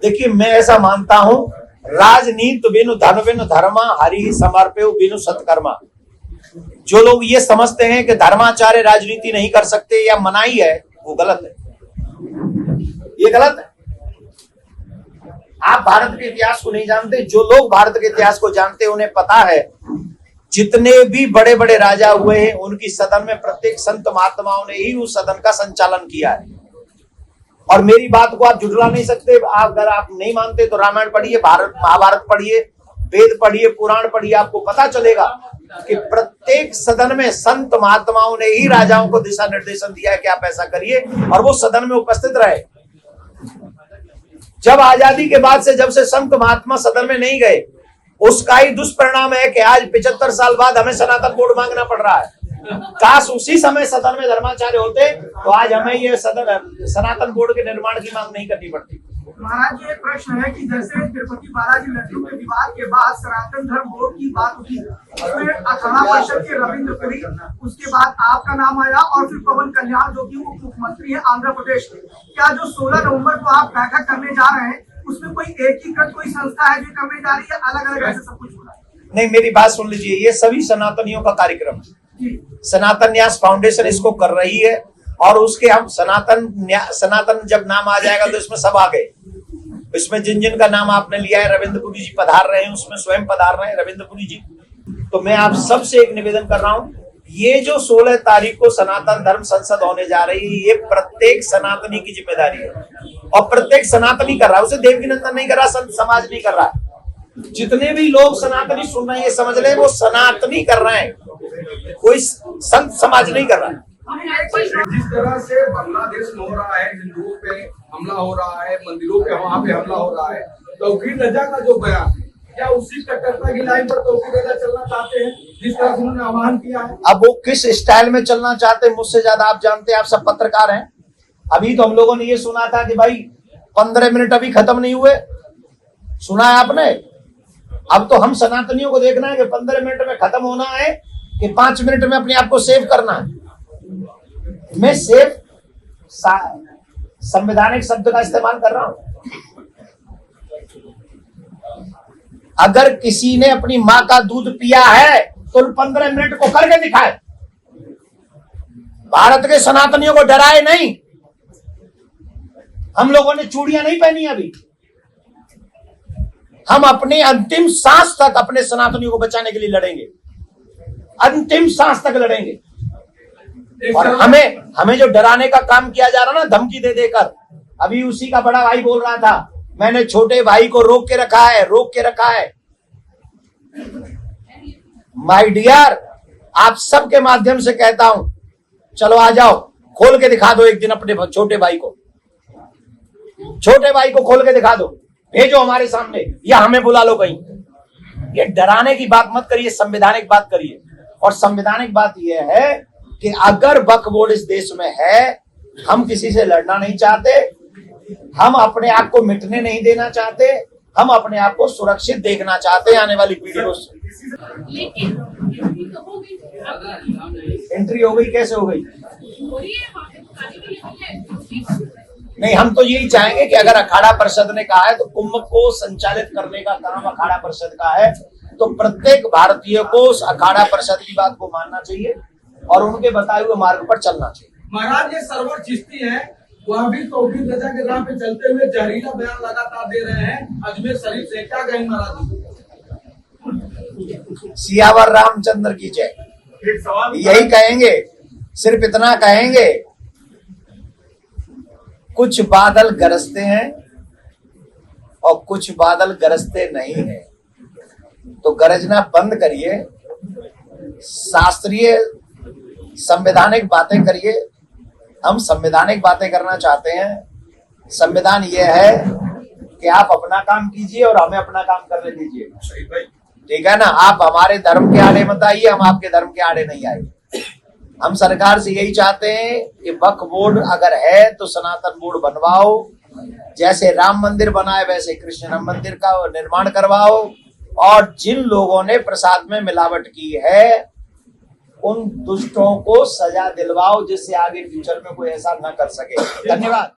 देखिए, मैं ऐसा मानता हूं, राजनीति बिनु धन बिनु धर्मा हरि समर्प्यो बिनु सत्कर्मा। जो लोग ये समझते हैं कि धर्माचार्य राजनीति नहीं कर सकते या मनाही है, वो गलत है, ये गलत है। आप भारत के इतिहास को नहीं जानते। जो लोग भारत के इतिहास को जानते हैं उन्हें पता है जितने भी बड़े बड़े राजा हुए हैं उनकी सदन में प्रत्येक संत महात्माओं ने ही उस सदन का संचालन किया है। और मेरी बात को आप झुठला नहीं सकते। अगर आप नहीं मानते तो रामायण पढ़िए, महाभारत पढ़िए, वेद पढ़िए, पुराण पढ़िए, आपको पता चलेगा कि प्रत्येक सदन में संत महात्माओं ने ही राजाओं को दिशा निर्देशन दिया है कि आप ऐसा करिए, और वो सदन में उपस्थित रहे। जब आजादी के बाद से जब से संत महात्मा सदन में नहीं गए, उसका ही दुष्परिणाम है कि आज 75 साल बाद हमें सनातन बोर्ड मांगना पड़ रहा है। काश उसी समय सदन में धर्माचार्य होते तो आज हमें ये सनातन बोर्ड के निर्माण की मांग नहीं करनी पड़ती। महाराज जी, एक प्रश्न है कि जैसे तिरुपति बालाजी लड्डू के विवाद के बाद सनातन धर्म बोर्ड की बात उठी, उसमें अखाड़ा परिषद के रविंद्र पुरी, उसके बाद आपका नाम आया और फिर पवन कल्याण जो कि उप मुख्यमंत्री है आंध्र प्रदेश के। क्या जो 16 नवंबर को आप बैठक करने जा रहे हैं उसमें कोई एकीकृत कोई संस्था है जो करने जा रही है, अलग अलग ऐसे सब कुछ हो रहा है? नहीं, मेरी बात सुन लीजिए, ये सभी सनातनियों का कार्यक्रम है। सनातन न्यास फाउंडेशन इसको कर रही है और उसके हम सनातन जब नाम आ जाएगा तो इसमें सब आ गए। इसमें जिन जिन का नाम आपने लिया है, रविंद्र पुरी जी पधार रहे हैं, उसमें स्वयं पधार रहे हैं रविंद्र पुरी जी। तो मैं आप सबसे एक निवेदन कर रहा हूं, ये जो 16 तारीख को सनातन धर्म संसद होने जा रही है, ये प्रत्येक सनातनी की जिम्मेदारी है और प्रत्येक सनातनी कर रहा है। उसे देवकी नंदन नहीं कर रहा, संत समाज नहीं कर रहा। जितने भी लोग सनातनी सुन रहे हैं, ये समझ लें वो सनातनी कर रहे हैं, कोई संत समाज नहीं कर रहा है। जिस तरह से बांग्लादेश में हो रहा है, हिंदुओं पे हमला हो रहा है, मंदिरों पे वहाँ पे हमला हो रहा है, तौहीद रजा का जो बयान, क्या उसी कट्टरता की लाइन पर तौहीद रजा चलना चाहते हैं जिस तरह से उन्होंने आह्वान किया है? अब वो किस स्टाइल में चलना चाहते हैं मुझसे ज्यादा आप जानते हैं, आप सब पत्रकार हैं। अभी तो हम लोगों ने ये सुना था कि भाई 15 मिनट अभी खत्म नहीं हुए, सुना है आपने? अब तो हम सनातनियों को देखना है कि 15 मिनट में खत्म होना है कि 5 मिनट में अपने आप को सेव करना है। मैं सेव संवैधानिक शब्द का इस्तेमाल कर रहा हूं। अगर किसी ने अपनी मां का दूध पिया है तो 15 मिनट को करके दिखाए। भारत के सनातनियों को डराए नहीं। हम लोगों ने चूड़ियां नहीं पहनी अभी। हम अपनी अंतिम सांस तक अपने सनातनियों को बचाने के लिए लड़ेंगे, अंतिम सांस तक लड़ेंगे। और हमें जो डराने का काम किया जा रहा ना, धमकी दे देकर, अभी उसी का बड़ा भाई बोल रहा था मैंने छोटे भाई को रोक के रखा है। माय डियर, आप सबके माध्यम से कहता हूं, चलो आ जाओ, खोल के दिखा दो एक दिन अपने छोटे भाई को खोल के दिखा दो, भेजो हमारे सामने या हमें बुला लो कहीं। ये डराने की बात मत करिए, संवैधानिक बात करिए। और संवैधानिक बात यह है कि अगर वक्फ बोर्ड इस देश में है, हम किसी से लड़ना नहीं चाहते, हम अपने आप को मिटने नहीं देना चाहते, हम अपने आप को सुरक्षित देखना चाहते हैं आने वाली पीढ़ी को। एंट्री हो गई, कैसे हो गई? नहीं, हम तो यही चाहेंगे कि अगर अखाड़ा परिषद ने कहा है तो कुंभ को संचालित करने का काम अखाड़ा परिषद का है, तो प्रत्येक भारतीय को उस अखाड़ा परिषद की बात को मानना चाहिए और उनके बताए हुए मार्ग पर चलना चाहिए। महाराज, ये सरवर चिश्ती है, वह भी तौहीद रजा के राह पे चलते हुए जहरीला बयान लगातार दे रहे हैं अजमेर शरीफ से, क्या कहेंगे महाराज? सियावर रामचंद्र की जय। यही कहेंगे, सिर्फ इतना कहेंगे, कुछ बादल गरजते हैं और कुछ बादल गरजते नहीं हैं, तो गरजना बंद करिए, शास्त्रीय संवैधानिक बातें करिए। हम संवैधानिक बातें करना चाहते हैं। संविधान यह है कि आप अपना काम कीजिए और हमें अपना काम करने दीजिए, ठीक है ना? आप हमारे धर्म के आड़े मत आइए, हम आपके धर्म के आड़े नहीं आए। हम सरकार से यही चाहते हैं कि वक्फ बोर्ड अगर है तो सनातन बोर्ड बनवाओ, जैसे राम मंदिर बना है वैसे कृष्ण मंदिर का निर्माण करवाओ, और जिन लोगों ने प्रसाद में मिलावट की है उन दुष्टों को सजा दिलवाओ जिससे आगे फ्यूचर में कोई ऐसा न कर सके। धन्यवाद।